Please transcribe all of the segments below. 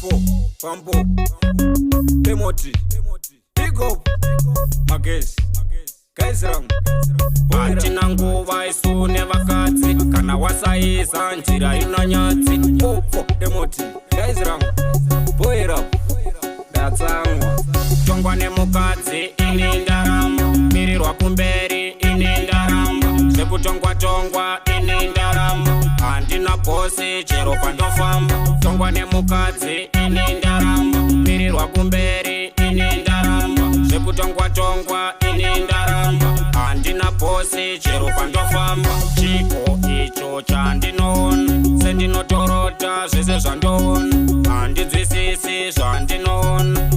Boko, Bambo, Demoti, Big up, Magesi, Kaiseram, Hatina nguva isune vakadzi kana wasaisa njira inonyatsi. Boko, Demoti, Kaiseram, Boira, Datsamwa, Tongwa nemukadzi ine ndaramo, mirirwa kumberi ine ndaramo, zvekutongwa tongwa ine ndaramo, handina bosi chero pandofamba. Tongwa nemukadzi ine ndaramo, mirirwa kumberi ine ndaramo, zvekutongwa tongwa ine ndaramo, handina bosi chero pandofamba. Chiko icho chandinoona sendinotorota zvese zvandoona, handinzwisisi zvandinoona.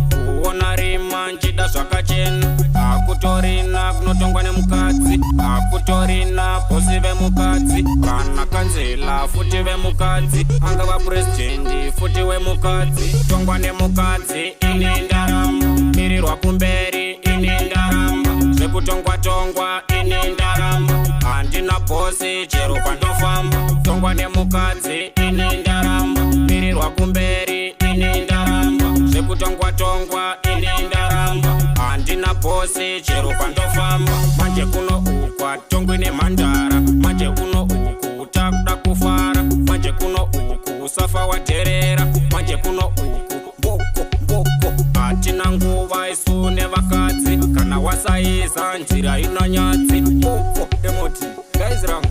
Kuona rima nchida zvakachena, hakutorina kunotongwa nemukadzi, hakutorina bosi vemukadzi kana kanzela futi vemukadzi, angava purezidendi futi wemukadzi. Tongwa nemukadzi ine ndaramo, mirirwa kumberi ine ndaramo, zvekutongwa tongwa ine ndaramo, handina bosi chero pandofamba. Tongwa nemukadzi ine ndaramo, mirirwa kumberi ine ndaramo, zvekutongwa tongwa ine ndaramo, handina bosi chero pandofamba. Manje kuno ukwa tongwi nemhandara, manje kuno uku takuda kufara, manje kuno uku safa waterera, manje kuno uku mboko. Hatina nguva isune vakadzi kana wasaisa njira inonyatsi. Boko, Demoti, Kaiseram,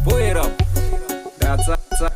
Boira, Datsamwa,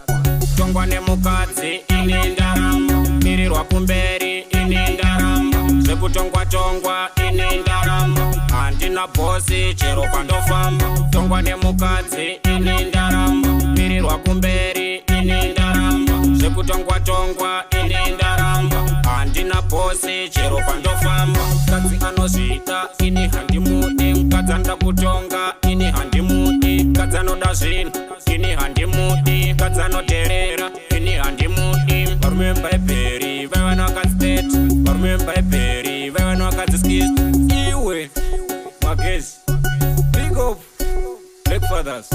Tongwa nemukadzi ine ndaramo, mirirwa kumberi ine ndaramo, zvekutongwa tongwa ine ndaramo, handina bosi chero pandofamba. Tongwa nemukadzi ine ndaramo, mirirwa kumberi ine ndaramo, zvekutongwa tongwa ine ndaramo, handina bosi chero pandofamba. Mukadzi anozvita ini handimudi, mukadzi anoda kutonga ini handimudi, mukadzi anoda zvinhu ini handimudi, mukadzi anoterera ini handimudi. Varume mubhaibheri vaiva vakadzitete, varume mubhaibheri vaiva vakadzisist. Iwe, Magesi, Big up, Black Fathers.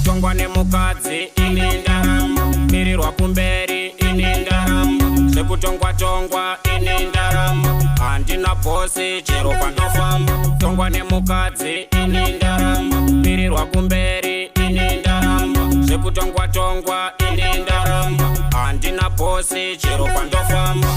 Tongwa nemukadzi ine ndaramo, mirirwa kumberi ine ndaramo, zvekutongwa tongwa ine ndaramo, handina bosi chero pandofamba. Tongwa nemukadzi ine ndaramo, mirirwa kumberi ine ndaramo, zvekutongwa tongwa ine ndaramo, handina bosi chero pandofamba.